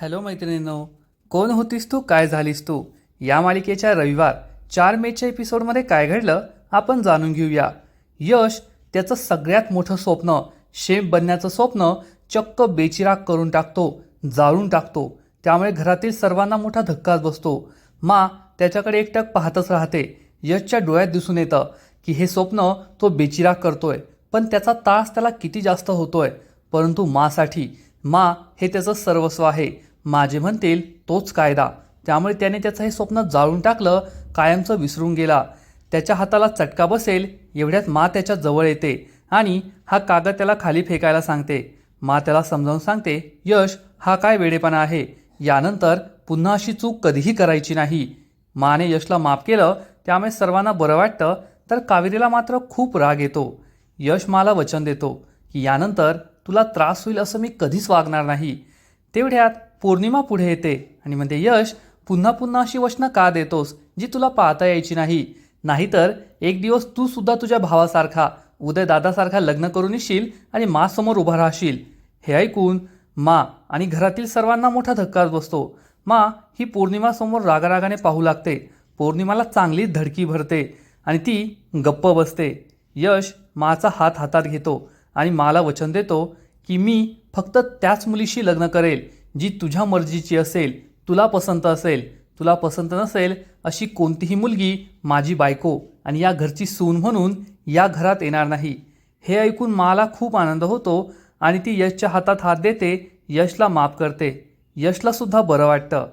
Hello मैत्रिणींनो, कोण होतीस तू, काय झालीस तू या मालिकेच्या रविवार 4 मेच्या एपिसोडमध्ये काय घडलं आपण जाणून घेऊया. यश त्याचं सगळ्यात मोठं स्वप्न, शेफ बनण्याचं स्वप्न चक्क बेचिराग करून टाकतो, जाळून टाकतो. त्यामुळे घरातील सर्वांना मोठा धक्काच बसतो. मा त्याच्याकडे एकटक पाहतच राहते. यशच्या डोळ्यात दिसून येतं की हे स्वप्न तो बेचिराग करतोय, पण त्याचा त्रास त्याला किती जास्त होतोय. परंतु मासाठी मा हे त्याचं सर्वस्व आहे. मा जे म्हणतील तोच कायदा. त्यामुळे त्याने त्याचं हे स्वप्न जाळून टाकलं, कायमचं विसरून गेला. त्याच्या हाताला चटका बसेल एवढ्यात मा त्याच्या जवळ येते आणि हा कागद त्याला खाली फेकायला सांगते. मा त्याला समजावून सांगते, यश हा काय वेडेपणा आहे, यानंतर पुन्हा अशी चूक कधीही करायची नाही. माने यशला माफ केलं, त्यामुळे सर्वांना बरं वाटतं. तर कावेरीला मात्र खूप राग येतो. यश मला वचन देतो की यानंतर तुला त्रास होईल असं मी कधीच वागणार नाही. तेवढ्यात पौर्णिमा पुढे येते आणि म्हणते, यश पुन्हा पुन्हा अशी वचनं का देतोस जी तुला पाहता यायची नाही. नाहीतर एक दिवस तू सुद्धा तुझ्या भावासारखा, उदय दादासारखा लग्न करून येशील आणि मा समोर उभा राहशील. हे ऐकून मा आणि घरातील सर्वांना मोठा धक्काच बसतो. मा ही पौर्णिमासमोर रागारागाने पाहू लागते. पौर्णिमाला चांगलीच धडकी भरते आणि ती गप्प बसते. यश माचा हात हातात घेतो आणि माला वचन देतो की मी फक्त त्याच मुलीशी लग्न करेल जी तुझ्या मर्जीची असेल, तुला पसंत असेल. तुला पसंत नसेल अशी कोणतीही मुलगी माझी बायको आणि या घरची सून म्हणून या घरात येणार नाही. हे ऐकून मला खूप आनंद होतो आणि ती यशच्या हातात हात देते, यशला माफ करते. यशला सुद्धा बरं वाटतं.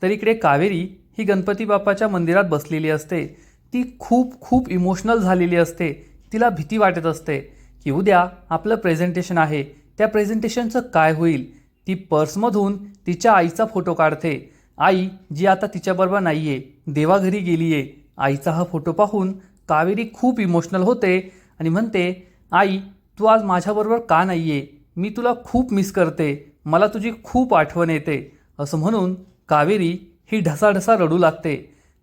तर इकडे कावेरी ही गणपती बाप्पाच्या मंदिरात बसलेली असते. ती खूप खूप इमोशनल झालेली असते. तिला भीती वाटत असते की उद्या आपलं प्रेझेंटेशन आहे, त्या प्रेझेंटेशनचं काय होईल. ती पर्समधून तिच्या आईचा फोटो काढते. आई जी आता तिच्याबरोबर नाही आहे, देवाघरी गेली आहे. आईचा हा फोटो पाहून कावेरी खूप इमोशनल होते आणि म्हणते, आई तू आज माझ्याबरोबर का नाही आहे, मी तुला खूप मिस करते, मला तुझी खूप आठवण येते. असं म्हणून कावेरी ही ढसाढसा रडू लागते.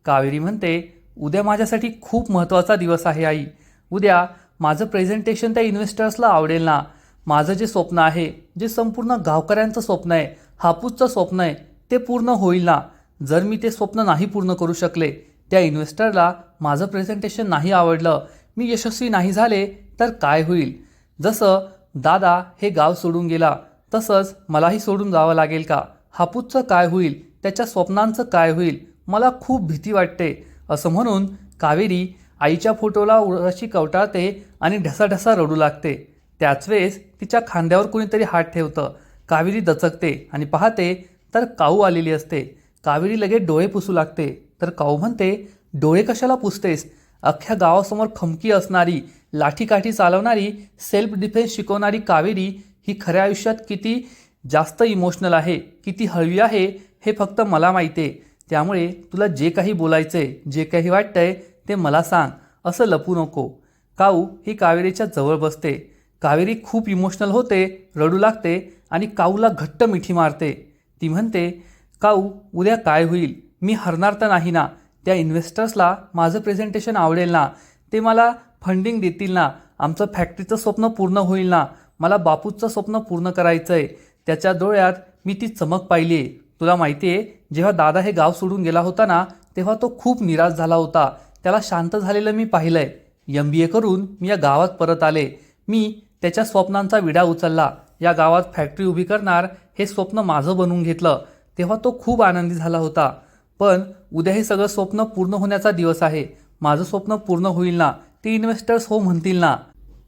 कावेरी म्हणते, उद्या माझ्यासाठी खूप महत्त्वाचा दिवस आहे आई. उद्या माझं प्रेझेंटेशन त्या इन्व्हेस्टर्सला आवडेल ना. माझं जे स्वप्न आहे, जे संपूर्ण गावकऱ्यांचं स्वप्न आहे, हापूसचं स्वप्न आहे, ते पूर्ण होईल ना. जर मी ते स्वप्न नाही पूर्ण करू शकले, त्या इन्व्हेस्टरला माझं प्रेझेंटेशन नाही आवडलं, मी यशस्वी नाही झाले, तर काय होईल. जसं दादा हे गाव सोडून गेला, तसंच मलाही सोडून जावं लागेल का. हापूसचं काय होईल, त्याच्या स्वप्नांचं काय होईल, मला खूप भीती वाटते. असं म्हणून कावेरी आईच्या फोटोला उराशी कवटाळते आणि ढसाढसा रडू लागते. त्याच वेळेस तिच्या खांद्यावर कोणीतरी हात ठेवतं. कावेरी दचकते आणि पाहते तर काऊ आलेली असते. कावेरी लगेच डोळे पुसू लागते. तर काऊ म्हणते, डोळे कशाला पुसतेस, अख्ख्या गावासमोर खमकी असणारी, लाठीकाठी चालवणारी, सेल्फ डिफेन्स शिकवणारी कावेरी ही खऱ्या आयुष्यात किती जास्त इमोशनल आहे, किती हळवी आहे, हे फक्त मला माहिती आहे. त्यामुळे तुला जे काही बोलायचंय, जे काही वाटतंय ते मला सांग, असं लपू नको. काऊ ही कावेरीच्या जवळ बसते. कावेरी खूप इमोशनल होते, रडू लागते आणि काऊला घट्ट मिठी मारते. ती म्हणते, काऊ उद्या काय होईल, मी हरणार तर नाही ना. त्या इन्व्हेस्टर्सला माझं प्रेझेंटेशन आवडेल ना, ते मला फंडिंग देतील ना, आमचं फॅक्टरीचं स्वप्न पूर्ण होईल ना. मला बापूचं स्वप्न पूर्ण करायचं आहे. त्याच्या डोळ्यात मी ती चमक पाहिली आहे. तुला माहिती आहे, जेव्हा दादा हे गाव सोडून गेला होता ना, तेव्हा तो खूप निराश झाला होता. त्याला शांत झालेलं मी पाहिलं आहे. MBA करून मी या गावात परत आले. मी त्याच्या स्वप्नांचा विडा उचलला. या गावात फॅक्टरी उभी करणार हे स्वप्न माझं बनवून घेतलं. तेव्हा तो खूप आनंदी झाला होता. पण उद्या हे सगळं स्वप्न पूर्ण होण्याचा दिवस आहे. माझं स्वप्न पूर्ण होईल ना, ते इन्व्हेस्टर्स हो म्हणतील ना.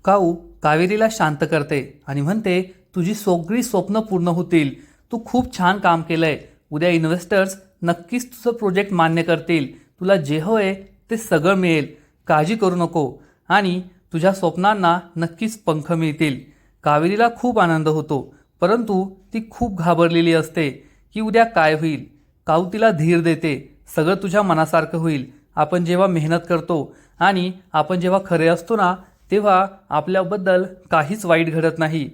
काऊ कावेरीला शांत करते आणि म्हणते, तुझी सगळी स्वप्न पूर्ण होतील. तू खूप छान काम केलंय. उद्या इन्व्हेस्टर्स नक्कीच तुझं प्रोजेक्ट मान्य करतील. तुला जे हवंय ते सगळं मिळेल. काळजी करू नको आणि तुझ्या स्वप्नांना नक्कीच पंख मिळतील. कावेरीला खूप आनंद होतो, परंतु ती खूप घाबरलेली असते की उद्या काय होईल. काऊ तिला धीर देते, सगळं तुझ्या मनासारखं होईल. आपण जेव्हा मेहनत करतो आणि आपण जेव्हा खरे असतो ना, तेव्हा आपल्याबद्दल काहीच वाईट घडत नाही.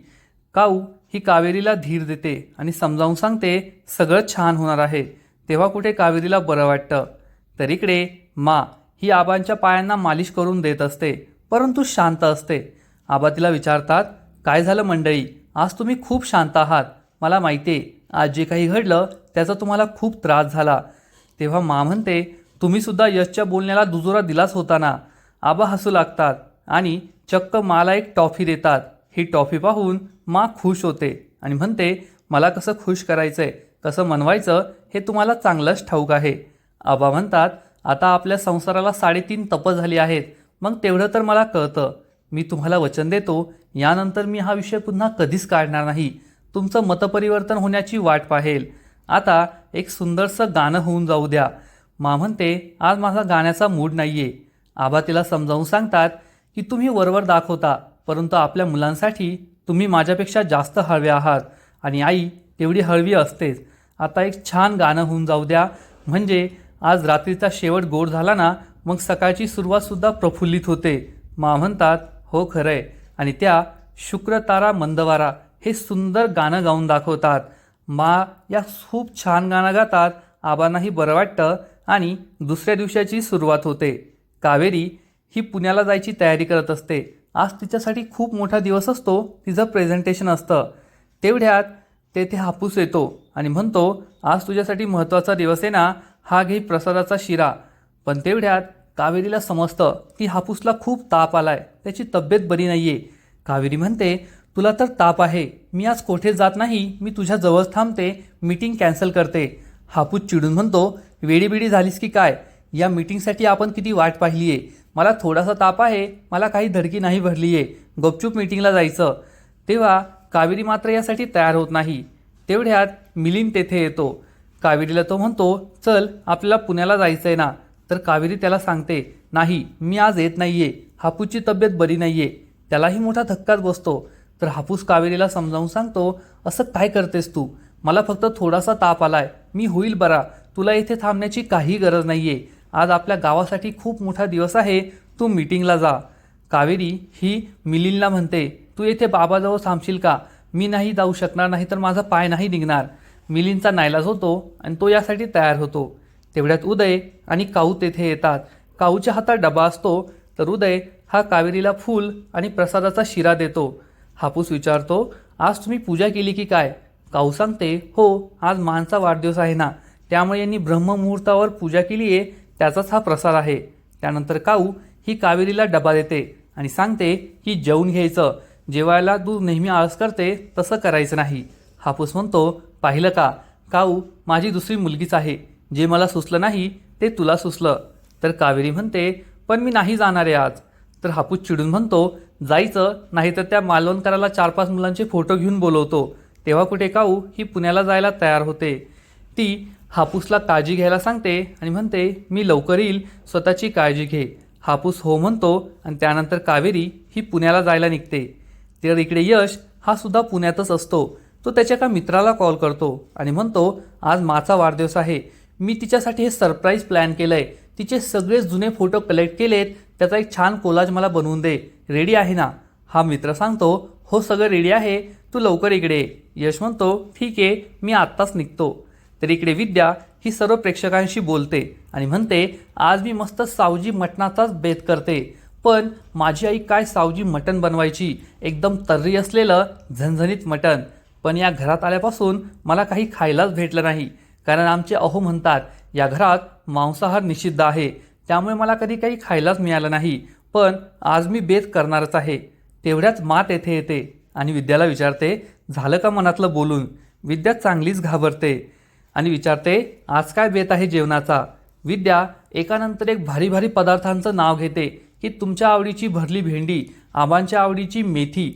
काऊ ही कावेरीला धीर देते आणि समजावून सांगते, सगळं छान होणार आहे. तेव्हा कुठे कावेरीला बरं वाटतं. तर इकडे मा ही आबांच्या पायांना मालिश करून देत असते, परंतु शांत असते. आबा तिला विचारतात, काय झालं मंडळी, आज तुम्ही खूप शांत आहात. मला माहिती आहे आज जे काही घडलं त्याचा तुम्हाला खूप त्रास झाला. तेव्हा मा म्हणते, तुम्हीसुद्धा यशच्या बोलण्याला दुजोरा दिलाच होता ना. आबा हसू लागतात आणि चक्क माला एक टॉफी देतात. ही टॉफी पाहून मा खुश होते आणि म्हणते, मला कसं खुश करायचंय, कसं मनवायचं हे तुम्हाला चांगलंच ठाऊक आहे. आबा म्हणतात, आता आपल्या संसाराला 3.5 तप झाली आहेत, मग तेवढं तर मला कळतं. मी तुम्हाला वचन देतो, यानंतर मी हा विषय पुन्हा कधीच काढणार नाही. तुमचं मतपरिवर्तन होण्याची वाट पाहेल. आता एक सुंदरसं गाणं होऊन जाऊ द्या. मा म्हणते, आज माझा गाण्याचा मूड नाही आहे. आबा तिला समजावून सांगतात की तुम्ही वरवर दाखवता, परंतु आपल्या मुलांसाठी तुम्ही माझ्यापेक्षा जास्त हळवे आहात आणि आई तेवढी हळवी असतेच. आता एक छान गाणं होऊन जाऊ द्या, म्हणजे आज रात्रीचा शेवट गोड झाला ना, मग सकाळची सुरुवातसुद्धा प्रफुल्लित होते. मा म्हणतात, हो खरंय. आणि त्या शुक्र तारा मंदवारा हे सुंदर गाणं गाऊन दाखवतात. मा या खूप छान गाणं गातात. आबांनाही बरं वाटतं आणि दुसऱ्या दिवसाची सुरुवात होते. कावेरी ही पुण्याला जायची तयारी करत असते. आज तिच्यासाठी खूप मोठा दिवस असतो. तिचं प्रेझेंटेशन असतं. तेवढ्यात तेथे हापूस येतो आणि म्हणतो, आज तुझ्यासाठी महत्त्वाचा दिवस आहे ना, हा घे प्रसादाचा शिरा. पण तेवढ्यात कावेरीला समजतं की हापूसला खूप ताप आलाय, त्याची तब्येत बरी नाही आहे. कावेरी म्हणते, तुला तर ताप आहे, मी आज कोठे जात नाही, मी तुझ्या जवळ थांबते, मीटिंग कॅन्सल करते. हापूस चिडून म्हणतो, वेडीबिडी झालीस की काय, या मीटिंगसाठी आपण किती वाट पाहिली आहे. मला थोडासा ताप आहे, मला काही धडकी नाही भरली आहे, गपचूप मीटिंगला जायचं. तेव्हा कावेरी मात्र यासाठी तयार होत नाही. तेवढ्यात मिलिंद तेथे येतो. कावेरीला तो म्हणतो, चल आपल्याला पुण्याला जायचं आहे ना. तर कावेरी त्याला सांगते, नाही मी आज येत नाही आहे, हापूसची तब्येत बरी नाही आहे. त्यालाही मोठा धक्काच बसतो. तर हापूस कावेरीला समजावून सांगतो, असं काय करतेस तू, मला फक्त थोडासा ताप आलाय, मी होईल बरा, तुला इथे थांबण्याची काही गरज नाही आहे. आज आपल्या गावासाठी खूप मोठा दिवस आहे, तू मीटिंगला जा. कावेरी ही मिलिंदला म्हणते, तू येथे बाबाजवळ थांबशील का, मी नाही जाऊ शकणार, नाही तर माझा पाय नाही निघणार. मिलिंदचा नाईलाज होतो आणि तो यासाठी तयार होतो. तेवढ्यात उदय आणि काऊ तेथे येतात. काऊच्या हातात डबा असतो. तर उदय हा कावेरीला फूल आणि प्रसादाचा शिरा देतो. हापूस विचारतो, आज तुम्ही पूजा केली की काय. काऊ सांगते, हो आज मानचा वाढदिवस आहे ना, त्यामुळे यांनी ब्रह्ममुहूर्तावर पूजा केली आहे, त्याचाच हा प्रसाद आहे. त्यानंतर काऊ ही कावेरीला डबा देते आणि सांगते की जेवून घ्यायचं, जेवायला तू नेहमी आळस करते तसं करायचं नाही. हापूस म्हणतो, पाहिलं का काऊ, माझी दुसरी मुलगीच आहे, जे मला सुचलं नाही ते तुला सुचलं. तर कावेरी म्हणते, पण मी नाही जाणार आहे आज. तर हापूस चिडून म्हणतो, जायचं नाही तर त्या मालवणकराला 4-5 मुलांचे फोटो घेऊन बोलवतो. तेव्हा कुठे काऊ ही पुण्याला जायला तयार होते. ती हापूसला काळजी घ्यायला सांगते आणि म्हणते, मी लवकर येईल, स्वतःची काळजी घे. हापूस हो म्हणतो आणि त्यानंतर कावेरी ही पुण्याला जायला निघते. तर इकडे यश हा सुद्धा पुण्यातच असतो. तो त्याच्या एका मित्राला कॉल करतो आणि म्हणतो, आज माचा वाढदिवस आहे, मी तिच्यासाठी हे सरप्राईज प्लॅन केलं आहे, तिचे सगळे जुने फोटो कलेक्ट केलेत, त्याचा एक छान कोलाज मला बनवून दे, रेडी आहे ना. हा मित्र सांगतो, हो सगळं रेडी आहे, तू लवकर इकडे ये. यश म्हणतो, ठीक आहे, मी आत्ताच निघतो. तर इकडे विद्या ही सर्व प्रेक्षकांशी बोलते आणि म्हणते, आज मी मस्त सावजी मटणाचाच बेत करते, पण माझी आई काय सावजी मटण बनवायची, एकदम तर्री असलेलं झणझणीत मटण. पण या घरात आल्यापासून मला काही खायलाच भेटलं नाही, कारण आमचे अहो म्हणतात या घरात मांसाहार निषिद्ध आहे, त्यामुळे मला कधी काही खायलाच मिळालं नाही, पण आज मी बेत करणारच आहे. तेवढ्याच मात येथे येते आणि विद्याला विचारते, झालं का मनातलं बोलून. विद्या चांगलीच घाबरते आणि विचारते, आज काय बेत आहे जेवणाचा. विद्या एकानंतर एक भारी भारी पदार्थांचं नाव घेते की तुमच्या आवडीची भरली भेंडी, आबांच्या आवडीची मेथी,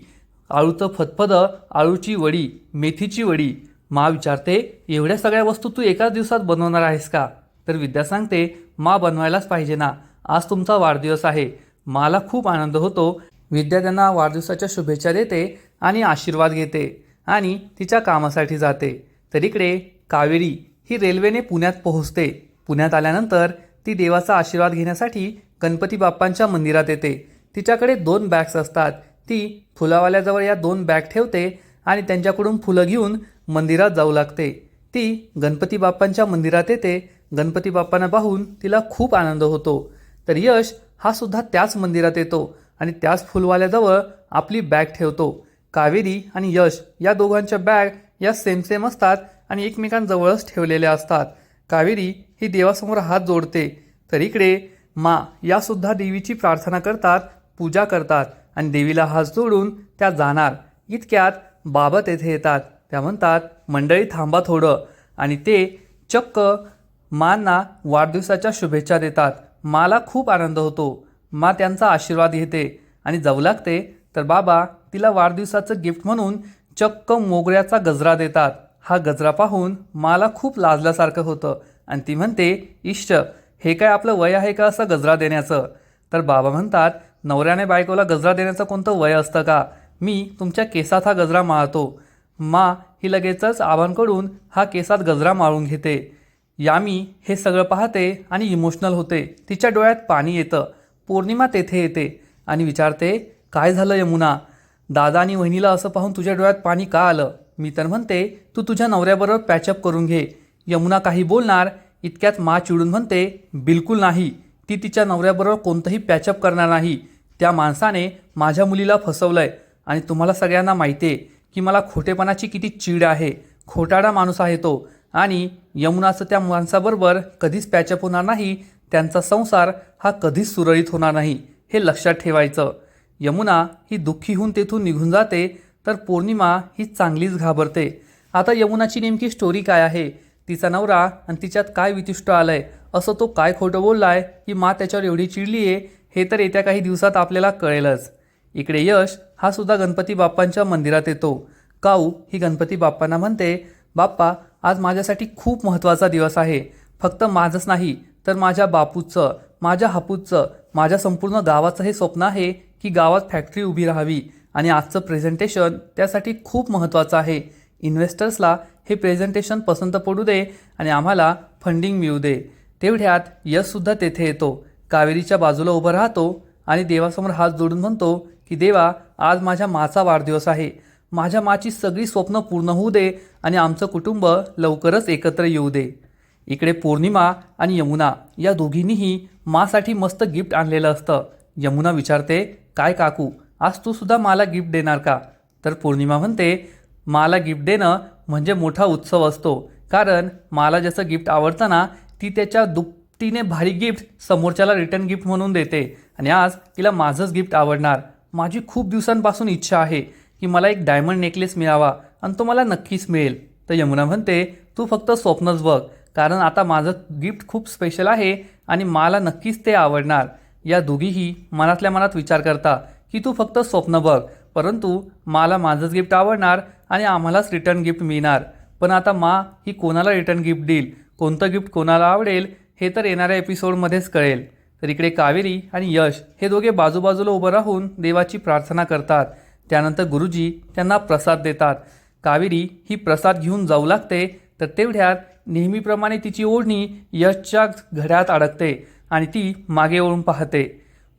आळूचं फतफदं, आळूची वडी, मेथीची वडी. मा विचारते, एवढ्या सगळ्या वस्तू तू एकाच दिवसात बनवणार आहेस का. तर विद्या सांगते, मा बनवायलाच पाहिजे ना, आज तुमचा वाढदिवस आहे. माला खूप आनंद होतो. विद्या त्यांना वाढदिवसाच्या शुभेच्छा देते आणि आशीर्वाद घेते आणि तिच्या कामासाठी जाते. तर इकडे कावेरी ही रेल्वेने पुण्यात पोहोचते. पुण्यात आल्यानंतर ती देवाचा आशीर्वाद घेण्यासाठी गणपती बाप्पांच्या मंदिरात येते. तिच्याकडे 2 बॅग्स असतात. ती फुलावाल्याजवळ या 2 बॅग ठेवते आणि त्यांच्याकडून फुलं घेऊन मंदिरात जाऊ लागते. ती गणपती बाप्पांच्या मंदिरात येते. गणपती बाप्पांना पाहून तिला खूप आनंद होतो. तर यश हा सुद्धा त्याच मंदिरात येतो आणि त्याच फुलवाल्याजवळ आपली बॅग ठेवतो. कावेरी आणि यश या दोघांच्या बॅग या सेम सेम असतात आणि एकमेकांजवळच ठेवलेल्या असतात. कावेरी ही देवासमोर हात जोडते, तर इकडे मा यासुद्धा देवीची प्रार्थना करतात, पूजा करतात आणि देवीला हात जोडून त्या जाणार. इतक्यात बाबा तेथे येतात. त्या म्हणतात, मंडळी थांबा थोडं, आणि ते चक्क मांना वाढदिवसाच्या शुभेच्छा देतात. माला खूप आनंद होतो. मा त्यांचा आशीर्वाद घेते आणि जाऊ लागते, तर बाबा तिला वाढदिवसाचं गिफ्ट म्हणून चक्क मोगऱ्याचा गजरा देतात. हा गजरा पाहून माला खूप लाजल्यासारखं होतं आणि ती म्हणते, इश्ट, हे काय आपलं वय आहे का असं गजरा देण्याचं? तर बाबा म्हणतात, नवऱ्याने बायकोला गजरा देण्याचं कोणतं वय असतं का? मी तुमच्या केसात हा गजरा माळतो. मा ही लगेचच आबांकडून हा केसात गजरा माळून घेते. यामी हे सगळं पाहते आणि इमोशनल होते. तिच्या डोळ्यात पाणी येतं. पौर्णिमा तेथे येते आणि विचारते, काय झालं यमुना? दादा आणि वहिनीला असं पाहून तुझ्या डोळ्यात पाणी का आलं? मी तर म्हणते, तू तुझ्या नवऱ्याबरोबर पॅचअप करून घे. यमुना काही बोलणार, इतक्यात मा चिडून म्हणते, बिलकुल नाही. ती तिच्या नवऱ्याबरोबर कोणतंही पॅचअप करणार नाही. त्या माणसाने माझ्या मुलीला फसवलंय आणि तुम्हाला सगळ्यांना माहिती आहे की मला खोटेपणाची किती चीड आहे. खोटाडा माणूस आहे तो आणि यमुनाचं त्या माणसाबरोबर कधीच पॅचअप होणार नाही. त्यांचा संसार हा कधीच सुरळीत होणार नाही, हे लक्षात ठेवायचं. यमुना ही दुःखी होऊन तेथून निघून जाते, तर पौर्णिमा ही चांगलीच घाबरते. आता यमुनाची नेमकी स्टोरी काय आहे? तिचा नवरा आणि तिच्यात काय विशिष्ट आलंय? असं तो काय खोटं बोललाय की मा त्याच्यावर एवढी चिडली आहे? हे तर येत्या काही दिवसात आपल्याला कळेलच. इकडे यश हा सुद्धा गणपती बाप्पांच्या मंदिरात येतो. काऊ ही गणपती बाप्पांना म्हणते, बाप्पा, आज माझ्यासाठी खूप महत्त्वाचा दिवस आहे. फक्त माझंच नाही, तर माझ्या बापूचं, माझ्या हापूचं, माझ्या संपूर्ण गावाचं हे स्वप्न आहे की गावात फॅक्टरी उभी राहावी आणि आजचं प्रेझेंटेशन त्यासाठी खूप महत्त्वाचं आहे. इन्व्हेस्टर्सला हे प्रेझेंटेशन पसंत पडू दे आणि आम्हाला फंडिंग मिळू दे. तेवढ्यात यशसुद्धा तेथे येतो. कावेरीच्या बाजूला उभं राहतो आणि देवासमोर हात जोडून म्हणतो की देवा, आज माझ्या माचा वाढदिवस आहे. माझ्या माची सगळी स्वप्न पूर्ण होऊ दे आणि आमचं कुटुंब लवकरच एकत्र येऊ दे. इकडे पौर्णिमा आणि यमुना या दोघींनीही मासाठी मस्त गिफ्ट आणलेलं असतं. यमुना विचारते, काय काकू, आज तू सुद्धा मला गिफ्ट देणार का? तर पौर्णिमा म्हणते, मला गिफ्ट देणं म्हणजे मोठा उत्सव असतो, कारण मला ज्याचं गिफ्ट आवडतं ना, ती त्याच्या दुपटीने भारी गिफ्ट समोरच्याला रिटर्न गिफ्ट म्हणून देते आणि आज तिला माझंच गिफ्ट आवडणार. माझी खूप दिवसांपासून इच्छा आहे की मला एक डायमंड नेकलेस मिळावा आणि तो मला नक्कीच मिळेल. तर यमुना म्हणते, तू फक्त स्वप्नच बघ, कारण आता माझं गिफ्ट खूप स्पेशल आहे आणि मला नक्कीच ते आवडणार. या दोघीही मनातल्या मनात विचार करता की तू फक्त स्वप्न बघ, परंतु मला माझंच गिफ्ट आवडणार आणि आम्हालाच रिटर्न गिफ्ट मिळणार. पण आता मा ही कोणाला रिटर्न गिफ्ट देईल, कोणतं गिफ्ट कोणाला आवडेल, हे तर येणाऱ्या एपिसोडमध्येच कळेल. तर इकडे कावेरी आणि यश हे दोघे बाजूबाजूला उभं राहून देवाची प्रार्थना करतात. त्यानंतर गुरुजी त्यांना प्रसाद देतात. कावेरी ही प्रसाद घेऊन जाऊ लागते, तर तेवढ्यात नेहमीप्रमाणे तिची ओढणी यशच्या घड्यात अडकते आणि ती मागे वळून पाहते.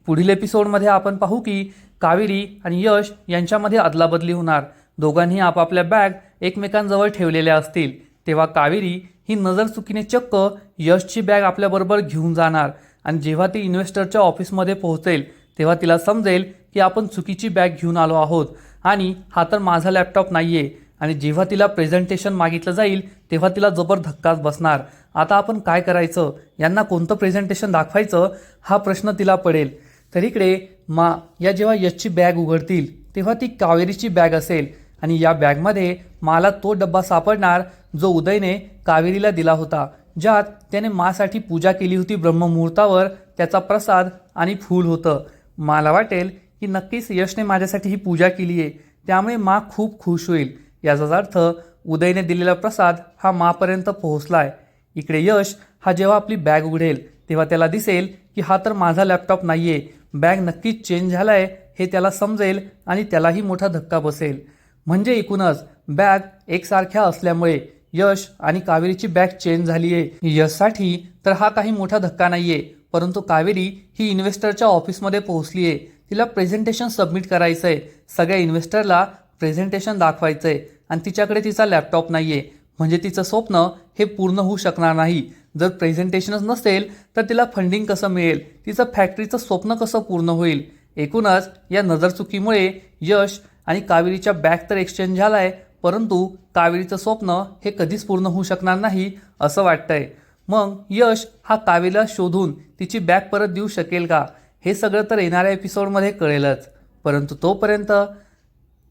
पुढील एपिसोडमध्ये आपण पाहू की कावेरी आणि यश यांच्यामध्ये अदलाबदली होणार. दोघांनी आपापल्या बॅग एकमेकांजवळ ठेवलेल्या असतील. तेव्हा कावेरी ही नजर चुकीने चक्क यशची बॅग आपल्याबरोबर घेऊन जाणार आणि जेव्हा ती इन्व्हेस्टरच्या ऑफिसमध्ये पोहोचेल तेव्हा तिला समजेल की आपण चुकीची बॅग घेऊन आलो आहोत आणि हा तर माझा लॅपटॉप नाही आहे. आणि जेव्हा तिला प्रेझेंटेशन मागितलं जाईल तेव्हा तिला जबर धक्काच बसणार. आता आपण काय करायचं, यांना कोणतं प्रेझेंटेशन दाखवायचं, हा प्रश्न तिला पडेल. तर इकडे मा या जेव्हा यशची बॅग उघडतील तेव्हा ती कावेरीची बॅग असेल आणि या बॅगमध्ये मला तो डब्बा सापडणार जो उदयने कावेरीला दिला होता, ज्यात त्याने मासाठी पूजा केली होती ब्रह्ममुहूर्तावर. त्याचा प्रसाद आणि फूल होतं. मला वाटेल की नक्कीच यशने माझ्यासाठी ही पूजा केली आहे, त्यामुळे मा खूप खुश होईल. याचाच अर्थ उदयने दिलेला प्रसाद हा मापर्यंत पोहोचलाय. इकडे यश हा जेव्हा आपली बॅग उघडेल तेव्हा त्याला दिसेल की हा तर माझा लॅपटॉप नाही आहे, बॅग नक्कीच चेंज झाला आहे हे त्याला समजेल आणि त्यालाही मोठा धक्का बसेल. म्हणजे एकूणच बॅग एकसारख्या असल्यामुळे यश आणि कावेरीची बॅग चेंज झाली आहे. यशसाठी तर हा काही मोठा धक्का नाही आहे, परंतु कावेरी ही इन्व्हेस्टरच्या ऑफिसमध्ये पोहोचली आहे. तिला प्रेझेंटेशन सबमिट करायचं आहे, सगळ्या इन्व्हेस्टरला प्रेझेंटेशन दाखवायचं आहे आणि तिच्याकडे तिचा लॅपटॉप नाही आहे. म्हणजे तिचं स्वप्न हे पूर्ण होऊ शकणार नाही. जर प्रेझेंटेशनच नसेल तर तिला फंडिंग कसं मिळेल, तिचं फॅक्टरीचं स्वप्न कसं पूर्ण होईल. एकूणच या नजरचुकीमुळे यश आणि कावेरीच्या बॅग तर एक्सचेंज झाला आहे, परंतु कावेरीचं स्वप्न हे कधीच पूर्ण होऊ शकणार नाही असं वाटतंय. मग यश हा कावेरीला शोधून तिची बॅग परत देऊ शकेल का, हे सगळं तर येणाऱ्या एपिसोडमध्ये कळेलच. परंतु तोपर्यंत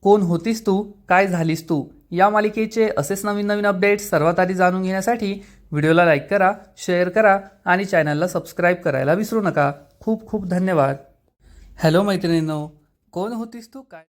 कोण होतीस तू, काय झालीस तू या मालिकेचे असेच नवीन नवीन अपडेट्स सर्वात आधी जाणून घेण्यासाठी व्हिडिओला लाईक करा, शेअर करा आणि चॅनलला सबस्क्राईब करायला विसरू नका. खूप खूप धन्यवाद. हॅलो मैत्रिणींनो, कोण होतीस तू काय